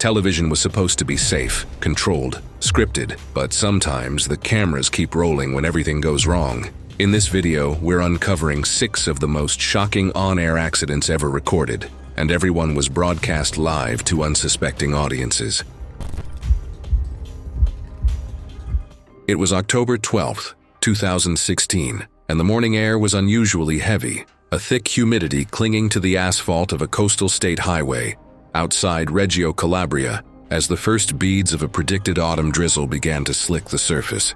Television was supposed to be safe, controlled, scripted, but sometimes the cameras keep rolling when everything goes wrong. In this video, we're uncovering 6 of the most shocking on-air accidents ever recorded, and everyone was broadcast live to unsuspecting audiences. It was October 12th, 2016, and the morning air was unusually heavy, a thick humidity clinging to the asphalt of a coastal state highway outside Reggio Calabria as the first beads of a predicted autumn drizzle began to slick the surface.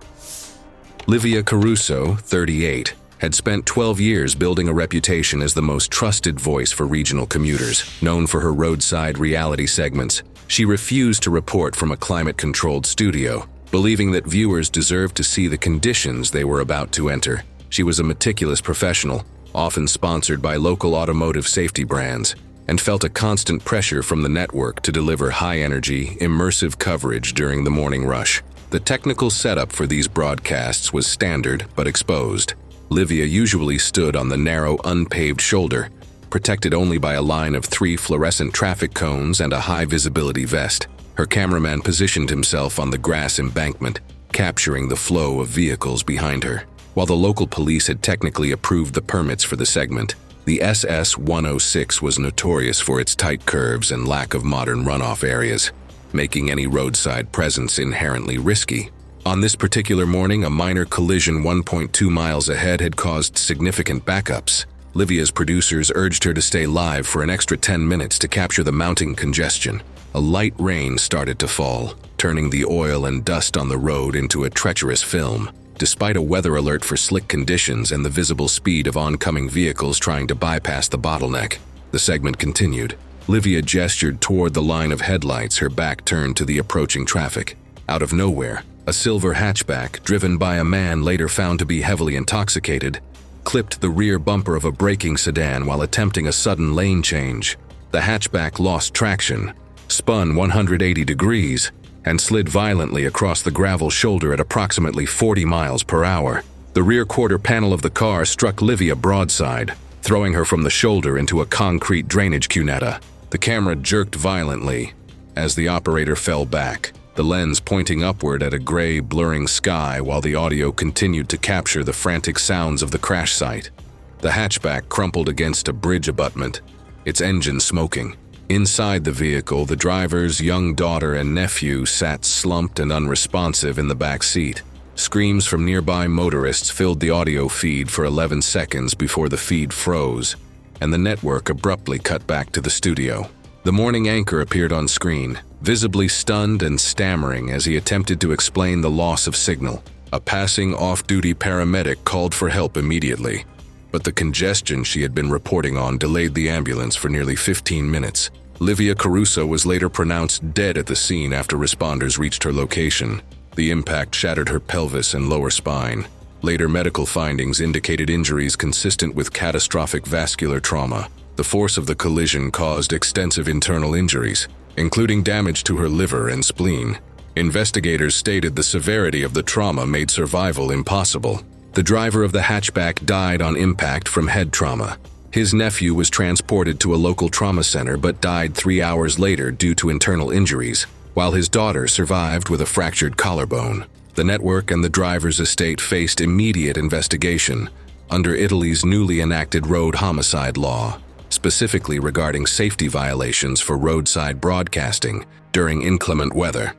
Livia Caruso, 38, had spent 12 years building a reputation as the most trusted voice for regional commuters. Known for her roadside reality segments, she refused to report from a climate-controlled studio, believing that viewers deserved to see the conditions they were about to enter. She was a meticulous professional, often sponsored by local automotive safety brands, and felt a constant pressure from the network to deliver high-energy, immersive coverage during the morning rush. The technical setup for these broadcasts was standard but exposed. Livia usually stood on the narrow, unpaved shoulder, protected only by a line of 3 fluorescent traffic cones and a high-visibility vest. Her cameraman positioned himself on the grass embankment, capturing the flow of vehicles behind her. While the local police had technically approved the permits for the segment, the SS-106 was notorious for its tight curves and lack of modern runoff areas, making any roadside presence inherently risky. On this particular morning, a minor collision 1.2 miles ahead had caused significant backups. Livia's producers urged her to stay live for an extra 10 minutes to capture the mounting congestion. A light rain started to fall, turning the oil and dust on the road into a treacherous film. Despite a weather alert for slick conditions and the visible speed of oncoming vehicles trying to bypass the bottleneck, the segment continued. Livia gestured toward the line of headlights, her back turned to the approaching traffic. Out of nowhere, a silver hatchback, driven by a man later found to be heavily intoxicated, clipped the rear bumper of a braking sedan while attempting a sudden lane change. The hatchback lost traction, spun 180 degrees, and slid violently across the gravel shoulder at approximately 40 miles per hour. The rear quarter panel of the car struck Livia broadside, throwing her from the shoulder into a concrete drainage cunetta. The camera jerked violently as the operator fell back, the lens pointing upward at a gray, blurring sky while the audio continued to capture the frantic sounds of the crash site. The hatchback crumpled against a bridge abutment, its engine smoking. Inside the vehicle, the driver's young daughter and nephew sat slumped and unresponsive in the back seat. Screams from nearby motorists filled the audio feed for 11 seconds before the feed froze, and the network abruptly cut back to the studio. The morning anchor appeared on screen, visibly stunned and stammering as he attempted to explain the loss of signal. A passing off-duty paramedic called for help immediately, but the congestion she had been reporting on delayed the ambulance for nearly 15 minutes. Livia Caruso was later pronounced dead at the scene after responders reached her location. The impact shattered her pelvis and lower spine. Later medical findings indicated injuries consistent with catastrophic vascular trauma. The force of the collision caused extensive internal injuries, including damage to her liver and spleen. Investigators stated the severity of the trauma made survival impossible. The driver of the hatchback died on impact from head trauma. His nephew was transported to a local trauma center but died 3 hours later due to internal injuries, while his daughter survived with a fractured collarbone. The network and the driver's estate faced immediate investigation under Italy's newly enacted road homicide law, specifically regarding safety violations for roadside broadcasting during inclement weather.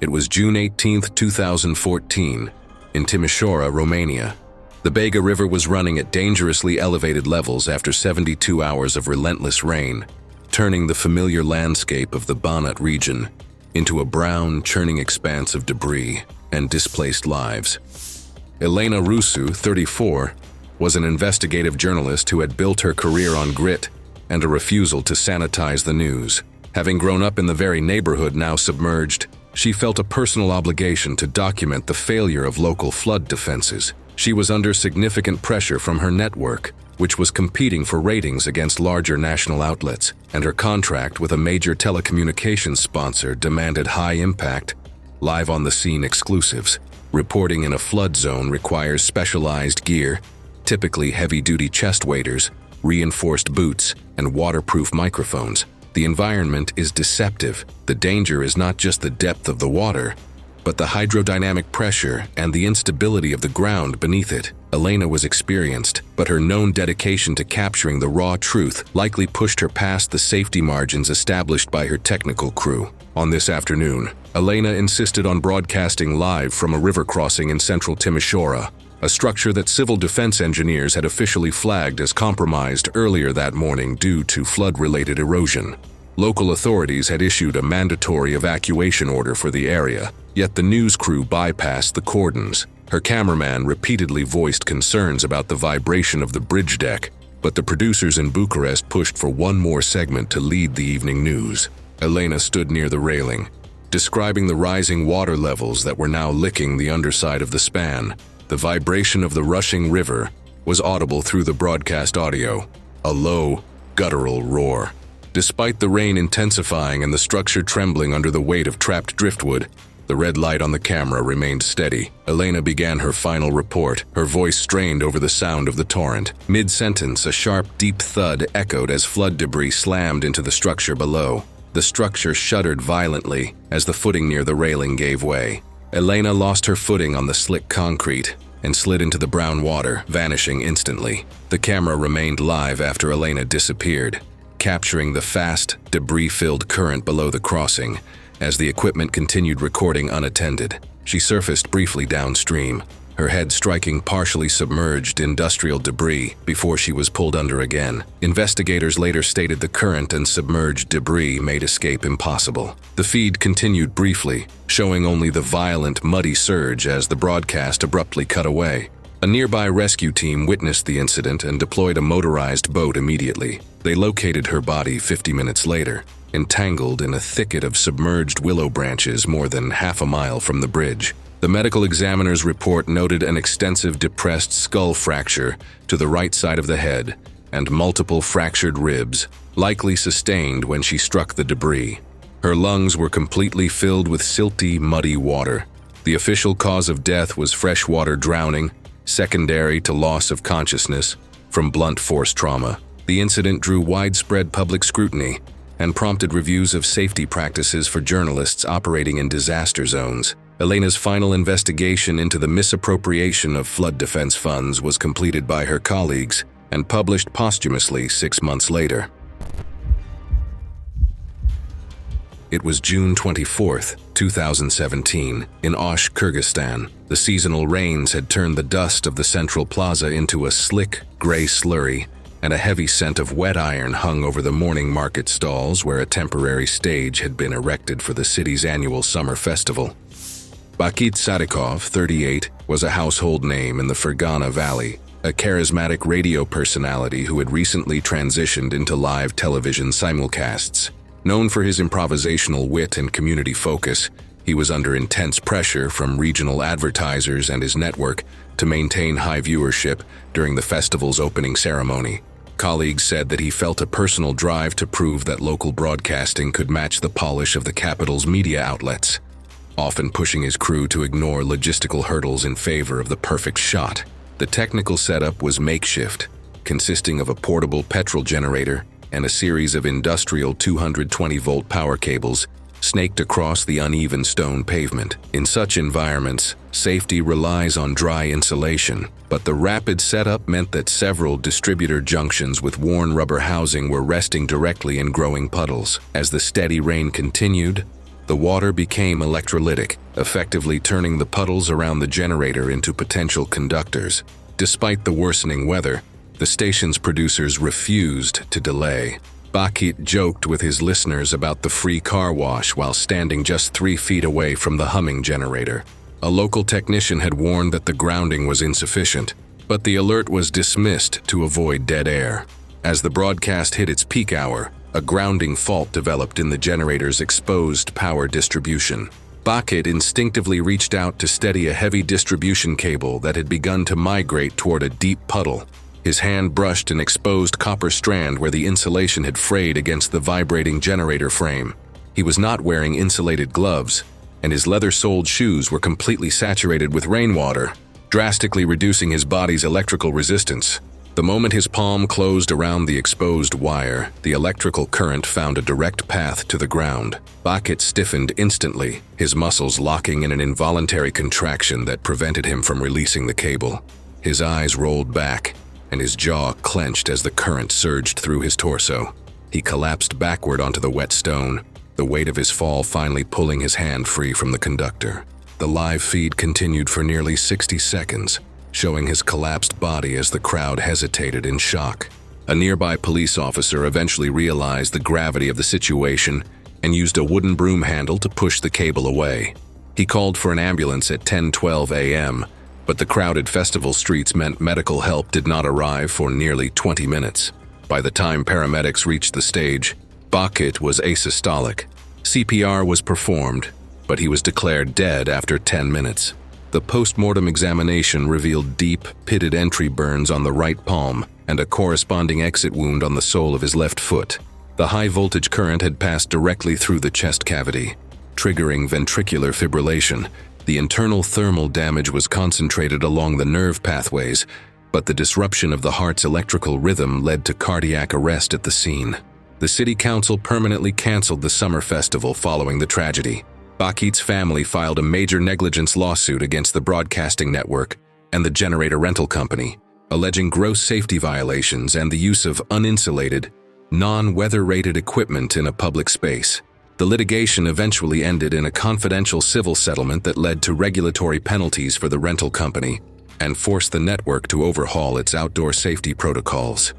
It was June 18, 2014, in Timișoara, Romania. The Bega River was running at dangerously elevated levels after 72 hours of relentless rain, turning the familiar landscape of the Banat region into a brown, churning expanse of debris and displaced lives. Elena Rusu, 34, was an investigative journalist who had built her career on grit and a refusal to sanitize the news. Having grown up in the very neighborhood now submerged, she felt a personal obligation to document the failure of local flood defenses. She was under significant pressure from her network, which was competing for ratings against larger national outlets, and her contract with a major telecommunications sponsor demanded high-impact, live-on-the-scene exclusives. Reporting in a flood zone requires specialized gear, typically heavy-duty chest waders, reinforced boots, and waterproof microphones. The environment is deceptive. The danger is not just the depth of the water, but the hydrodynamic pressure and the instability of the ground beneath it. Elena was experienced, but her known dedication to capturing the raw truth likely pushed her past the safety margins established by her technical crew. On this afternoon, Elena insisted on broadcasting live from a river crossing in central Timisoara, a structure that civil defense engineers had officially flagged as compromised earlier that morning due to flood-related erosion. Local authorities had issued a mandatory evacuation order for the area, yet the news crew bypassed the cordons. Her cameraman repeatedly voiced concerns about the vibration of the bridge deck, but the producers in Bucharest pushed for one more segment to lead the evening news. Elena stood near the railing, describing the rising water levels that were now licking the underside of the span. The vibration of the rushing river was audible through the broadcast audio, a low, guttural roar. Despite the rain intensifying and the structure trembling under the weight of trapped driftwood, the red light on the camera remained steady. Elena began her final report, her voice strained over the sound of the torrent. Mid-sentence, a sharp, deep thud echoed as flood debris slammed into the structure below. The structure shuddered violently as the footing near the railing gave way. Elena lost her footing on the slick concrete and slid into the brown water, vanishing instantly. The camera remained live after Elena disappeared, capturing the fast, debris-filled current below the crossing as the equipment continued recording unattended. She surfaced briefly downstream, her head striking partially submerged industrial debris before she was pulled under again. Investigators later stated the current and submerged debris made escape impossible. The feed continued briefly, showing only the violent, muddy surge as the broadcast abruptly cut away. A nearby rescue team witnessed the incident and deployed a motorized boat immediately. They located her body 50 minutes later, entangled in a thicket of submerged willow branches more than half a mile from the bridge. The medical examiner's report noted an extensive depressed skull fracture to the right side of the head and multiple fractured ribs, likely sustained when she struck the debris. Her lungs were completely filled with silty, muddy water. The official cause of death was freshwater drowning, secondary to loss of consciousness from blunt force trauma. The incident drew widespread public scrutiny and prompted reviews of safety practices for journalists operating in disaster zones. Elena's final investigation into the misappropriation of flood defense funds was completed by her colleagues and published posthumously 6 months later. It was June 24, 2017, in Osh, Kyrgyzstan. The seasonal rains had turned the dust of the central plaza into a slick, gray slurry, and a heavy scent of wet iron hung over the morning market stalls where a temporary stage had been erected for the city's annual summer festival. Bakit Sadikov, 38, was a household name in the Fergana Valley, a charismatic radio personality who had recently transitioned into live television simulcasts. Known for his improvisational wit and community focus, he was under intense pressure from regional advertisers and his network to maintain high viewership during the festival's opening ceremony. Colleagues said that he felt a personal drive to prove that local broadcasting could match the polish of the capital's media outlets, often pushing his crew to ignore logistical hurdles in favor of the perfect shot. The technical setup was makeshift, consisting of a portable petrol generator and a series of industrial 220-volt power cables snaked across the uneven stone pavement. In such environments, safety relies on dry insulation, but the rapid setup meant that several distributor junctions with worn rubber housing were resting directly in growing puddles. As the steady rain continued, the water became electrolytic, effectively turning the puddles around the generator into potential conductors. Despite the worsening weather, the station's producers refused to delay. Bakit joked with his listeners about the free car wash while standing just 3 feet away from the humming generator. A local technician had warned that the grounding was insufficient, but the alert was dismissed to avoid dead air. As the broadcast hit its peak hour, a grounding fault developed in the generator's exposed power distribution. Bakit instinctively reached out to steady a heavy distribution cable that had begun to migrate toward a deep puddle. His hand brushed an exposed copper strand where the insulation had frayed against the vibrating generator frame. He was not wearing insulated gloves, and his leather-soled shoes were completely saturated with rainwater, drastically reducing his body's electrical resistance. The moment his palm closed around the exposed wire, the electrical current found a direct path to the ground. Bakit stiffened instantly, his muscles locking in an involuntary contraction that prevented him from releasing the cable. His eyes rolled back, and his jaw clenched as the current surged through his torso. He collapsed backward onto the wet stone, the weight of his fall finally pulling his hand free from the conductor. The live feed continued for nearly 60 seconds, showing his collapsed body as the crowd hesitated in shock. A nearby police officer eventually realized the gravity of the situation and used a wooden broom handle to push the cable away. He called for an ambulance at 10:12 a.m., but the crowded festival streets meant medical help did not arrive for nearly 20 minutes. By the time paramedics reached the stage, Bakit was asystolic. CPR was performed, but he was declared dead after 10 minutes. The post-mortem examination revealed deep, pitted entry burns on the right palm and a corresponding exit wound on the sole of his left foot. The high-voltage current had passed directly through the chest cavity, triggering ventricular fibrillation. The internal thermal damage was concentrated along the nerve pathways, but the disruption of the heart's electrical rhythm led to cardiac arrest at the scene. The city council permanently canceled the summer festival following the tragedy. Bakit's family filed a major negligence lawsuit against the broadcasting network and the generator rental company, alleging gross safety violations and the use of uninsulated, non-weather-rated equipment in a public space. The litigation eventually ended in a confidential civil settlement that led to regulatory penalties for the rental company and forced the network to overhaul its outdoor safety protocols.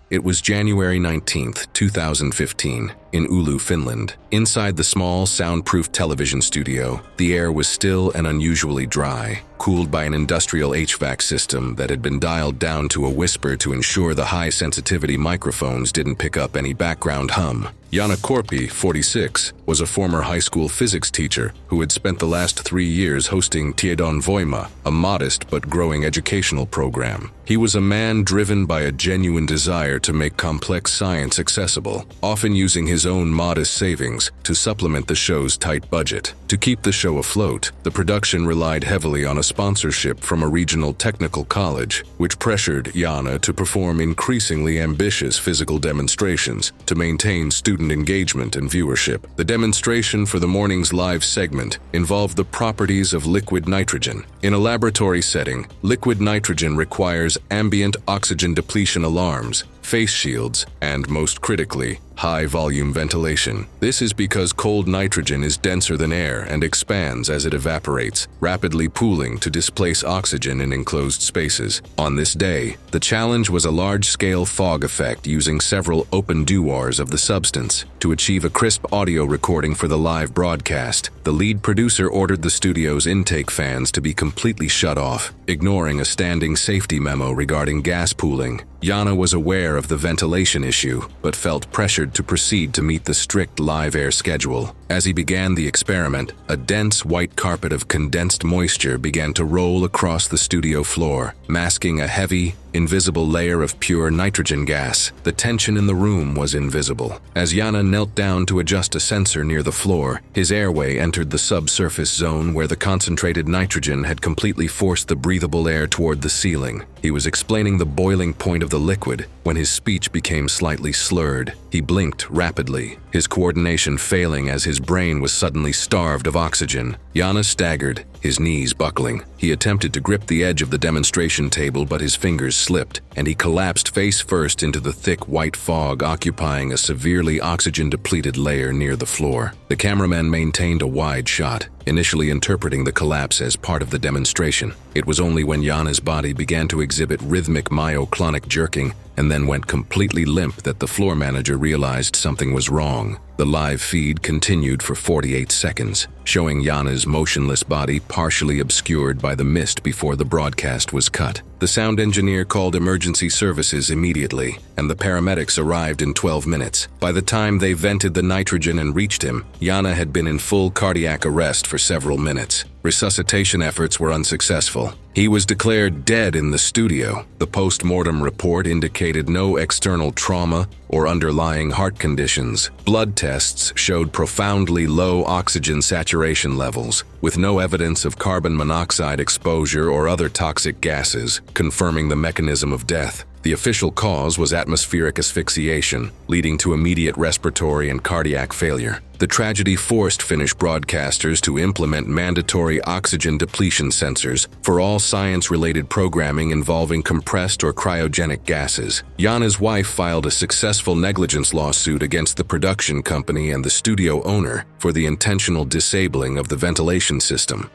It was January 19, 2015, in Oulu, Finland. Inside the small, soundproof television studio, the air was still and unusually dry, cooled by an industrial HVAC system that had been dialed down to a whisper to ensure the high-sensitivity microphones didn't pick up any background hum. Jana Korpi, 46, was a former high school physics teacher who had spent the last 3 years hosting Tiedon Voima, a modest but growing educational program. He was a man driven by a genuine desire to make complex science accessible, often using his own modest savings to supplement the show's tight budget. To keep the show afloat, the production relied heavily on a sponsorship from a regional technical college, which pressured Jana to perform increasingly ambitious physical demonstrations to maintain student engagement and viewership. The demonstration for the morning's live segment involved the properties of liquid nitrogen. In a laboratory setting, liquid nitrogen requires ambient oxygen depletion alarms, face shields, and, most critically, high-volume ventilation. This is because cold nitrogen is denser than air and expands as it evaporates, rapidly pooling to displace oxygen in enclosed spaces. On this day, the challenge was a large-scale fog effect using several open dewars of the substance. To achieve a crisp audio recording for the live broadcast, the lead producer ordered the studio's intake fans to be completely shut off, ignoring a standing safety memo regarding gas pooling. Jana was aware of the ventilation issue, but felt pressured to proceed to meet the strict live air schedule. As he began the experiment, a dense white carpet of condensed moisture began to roll across the studio floor, masking a heavy, invisible layer of pure nitrogen gas. The tension in the room was invisible. As Jana knelt down to adjust a sensor near the floor, his airway entered the subsurface zone where the concentrated nitrogen had completely forced the breathable air toward the ceiling. He was explaining the boiling point of the liquid when his speech became slightly slurred. He blinked rapidly, his coordination failing as his brain was suddenly starved of oxygen. Jana staggered, his knees buckling. He attempted to grip the edge of the demonstration table, but his fingers slipped, and he collapsed face first into the thick white fog occupying a severely oxygen-depleted layer near the floor. The cameraman maintained a wide shot, initially interpreting the collapse as part of the demonstration. It was only when Jana's body began to exhibit rhythmic myoclonic jerking and then went completely limp that the floor manager realized something was wrong. The live feed continued for 48 seconds, showing Jana's motionless body partially obscured by the mist before the broadcast was cut. The sound engineer called emergency services immediately, and the paramedics arrived in 12 minutes. By the time they vented the nitrogen and reached him, Jana had been in full cardiac arrest for several minutes. Resuscitation efforts were unsuccessful. He was declared dead in the studio. The post-mortem report indicated no external trauma or underlying heart conditions. Blood tests showed profoundly low oxygen saturation levels, with no evidence of carbon monoxide exposure or other toxic gases, confirming the mechanism of death. The official cause was atmospheric asphyxiation, leading to immediate respiratory and cardiac failure. The tragedy forced Finnish broadcasters to implement mandatory oxygen depletion sensors for all science-related programming involving compressed or cryogenic gases. Jana's wife filed a successful negligence lawsuit against the production company and the studio owner for the intentional disabling of the ventilation system.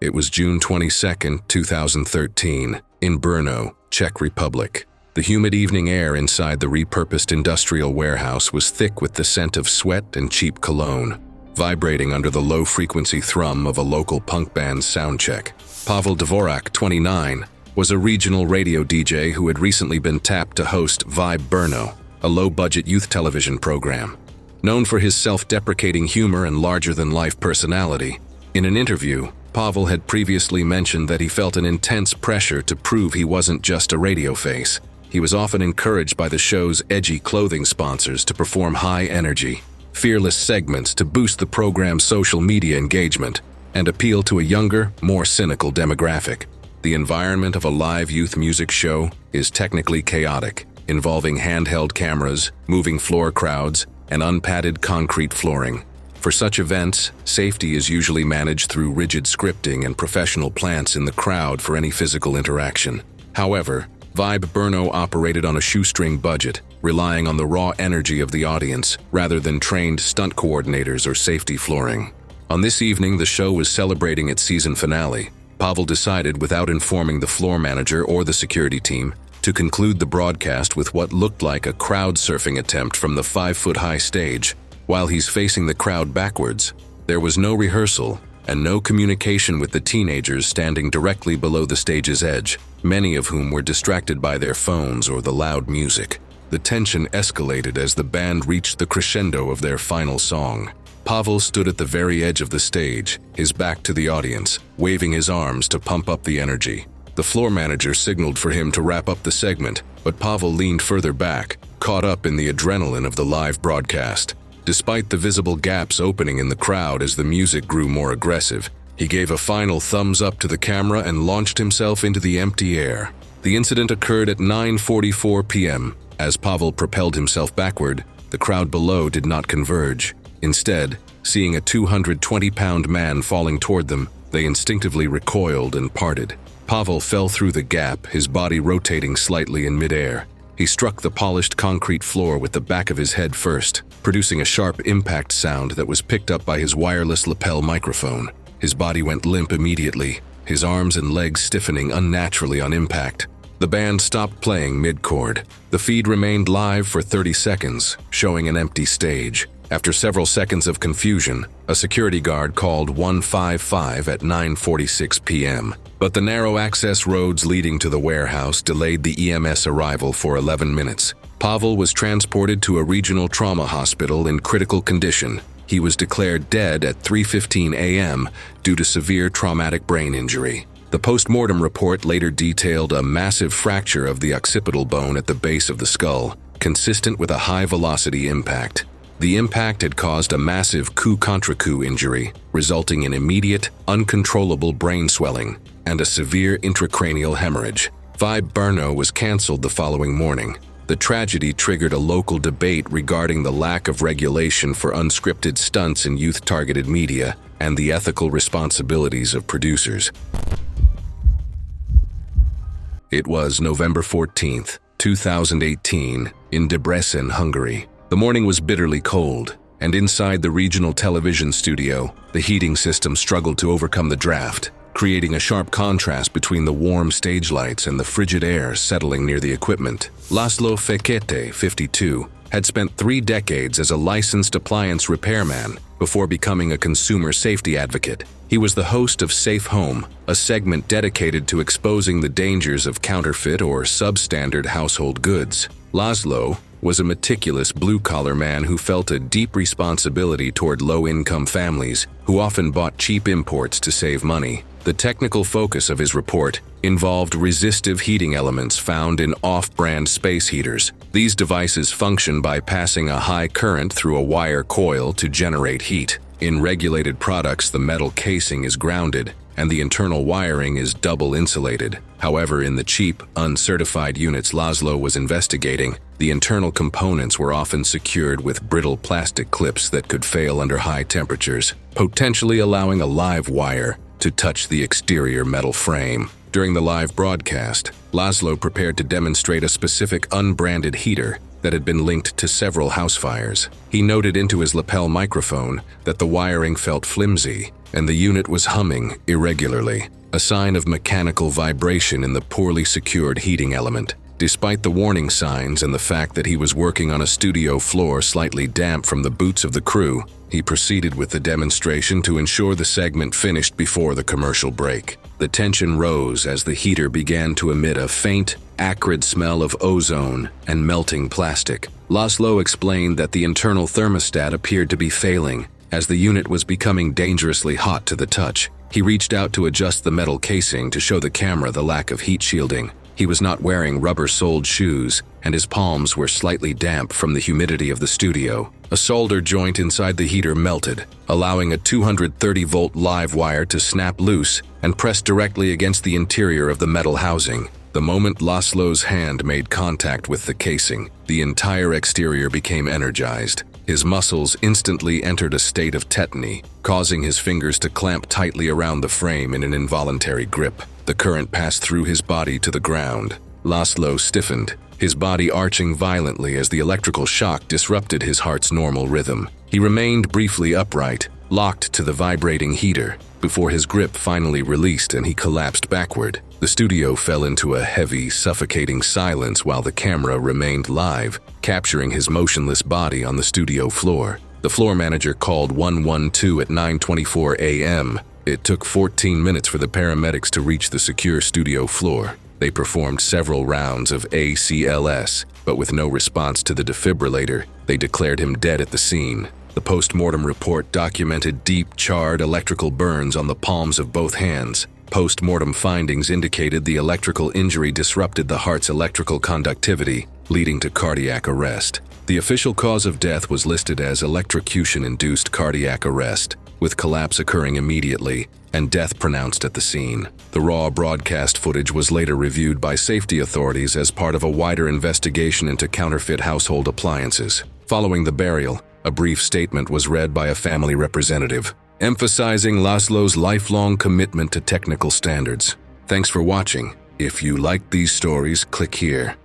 It was June 22, 2013, in Brno, Czech Republic. The humid evening air inside the repurposed industrial warehouse was thick with the scent of sweat and cheap cologne, vibrating under the low-frequency thrum of a local punk band's soundcheck. Pavel Dvorak, 29, was a regional radio DJ who had recently been tapped to host Vibe Brno, a low-budget youth television program. Known for his self-deprecating humor and larger-than-life personality, in an interview, Pavel had previously mentioned that he felt an intense pressure to prove he wasn't just a radio face. He was often encouraged by the show's edgy clothing sponsors to perform high-energy, fearless segments to boost the program's social media engagement and appeal to a younger, more cynical demographic. The environment of a live youth music show is technically chaotic, involving handheld cameras, moving floor crowds, and unpadded concrete flooring. For such events, safety is usually managed through rigid scripting and professional plants in the crowd for any physical interaction. However, Vibe Brno operated on a shoestring budget, relying on the raw energy of the audience rather than trained stunt coordinators or safety flooring. On this evening, the show was celebrating its season finale. Pavel decided, without informing the floor manager or the security team, to conclude the broadcast with what looked like a crowd surfing attempt from the 5-foot-high stage. While he's facing the crowd backwards, there was no rehearsal and no communication with the teenagers standing directly below the stage's edge, many of whom were distracted by their phones or the loud music. The tension escalated as the band reached the crescendo of their final song. Pavel stood at the very edge of the stage, his back to the audience, waving his arms to pump up the energy. The floor manager signaled for him to wrap up the segment, but Pavel leaned further back, caught up in the adrenaline of the live broadcast. Despite the visible gaps opening in the crowd as the music grew more aggressive, he gave a final thumbs up to the camera and launched himself into the empty air. The incident occurred at 9:44 p.m. As Pavel propelled himself backward, the crowd below did not converge. Instead, seeing a 220-pound man falling toward them, they instinctively recoiled and parted. Pavel fell through the gap, his body rotating slightly in midair. He struck the polished concrete floor with the back of his head first, producing a sharp impact sound that was picked up by his wireless lapel microphone. His body went limp immediately, his arms and legs stiffening unnaturally on impact. The band stopped playing mid-chord. The feed remained live for 30 seconds, showing an empty stage. After several seconds of confusion, a security guard called 155 at 9:46 p.m. But the narrow access roads leading to the warehouse delayed the EMS arrival for 11 minutes. Pavel was transported to a regional trauma hospital in critical condition. He was declared dead at 3:15 a.m. due to severe traumatic brain injury. The post-mortem report later detailed a massive fracture of the occipital bone at the base of the skull, consistent with a high-velocity impact. The impact had caused a massive coup contre coup injury, resulting in immediate, uncontrollable brain swelling and a severe intracranial hemorrhage. Vibe Brno was canceled the following morning. The tragedy triggered a local debate regarding the lack of regulation for unscripted stunts in youth-targeted media and the ethical responsibilities of producers. It was November 14, 2018, in Debrecen, Hungary. The morning was bitterly cold, and inside the regional television studio, the heating system struggled to overcome the draft, creating a sharp contrast between the warm stage lights and the frigid air settling near the equipment. Laszlo Fekete, 52, had spent 3 decades as a licensed appliance repairman before becoming a consumer safety advocate. He was the host of Safe Home, a segment dedicated to exposing the dangers of counterfeit or substandard household goods. Laszlo, was a meticulous blue-collar man who felt a deep responsibility toward low-income families who often bought cheap imports to save money. The technical focus of his report involved resistive heating elements found in off-brand space heaters. These devices function by passing a high current through a wire coil to generate heat. In regulated products, the metal casing is grounded, and the internal wiring is double insulated. However, in the cheap, uncertified units Laszlo was investigating, the internal components were often secured with brittle plastic clips that could fail under high temperatures, potentially allowing a live wire to touch the exterior metal frame. During the live broadcast, Laszlo prepared to demonstrate a specific unbranded heater that had been linked to several house fires. He noted into his lapel microphone that the wiring felt flimsy and the unit was humming irregularly, a sign of mechanical vibration in the poorly secured heating element. Despite the warning signs and the fact that he was working on a studio floor slightly damp from the boots of the crew, he proceeded with the demonstration to ensure the segment finished before the commercial break. The tension rose as the heater began to emit a faint, acrid smell of ozone and melting plastic. Laszlo explained that the internal thermostat appeared to be failing, as the unit was becoming dangerously hot to the touch. He reached out to adjust the metal casing to show the camera the lack of heat shielding. He was not wearing rubber-soled shoes, and his palms were slightly damp from the humidity of the studio. A solder joint inside the heater melted, allowing a 230-volt live wire to snap loose and press directly against the interior of the metal housing. The moment Laszlo's hand made contact with the casing, the entire exterior became energized. His muscles instantly entered a state of tetany, causing his fingers to clamp tightly around the frame in an involuntary grip. The current passed through his body to the ground. Laszlo stiffened, his body arching violently as the electrical shock disrupted his heart's normal rhythm. He remained briefly upright, locked to the vibrating heater, before his grip finally released and he collapsed backward. The studio fell into a heavy, suffocating silence while the camera remained live, capturing his motionless body on the studio floor. The floor manager called 112 at 9:24 a.m. It took 14 minutes for the paramedics to reach the secure studio floor. They performed several rounds of ACLS, but with no response to the defibrillator, they declared him dead at the scene. The post-mortem report documented deep, charred electrical burns on the palms of both hands. Post-mortem findings indicated the electrical injury disrupted the heart's electrical conductivity, leading to cardiac arrest. The official cause of death was listed as electrocution-induced cardiac arrest, with collapse occurring immediately and death pronounced at the scene. The raw broadcast footage was later reviewed by safety authorities as part of a wider investigation into counterfeit household appliances. Following the burial, a brief statement was read by a family representative, emphasizing Laszlo's lifelong commitment to technical standards. Thanks for watching. If you like these stories, click here.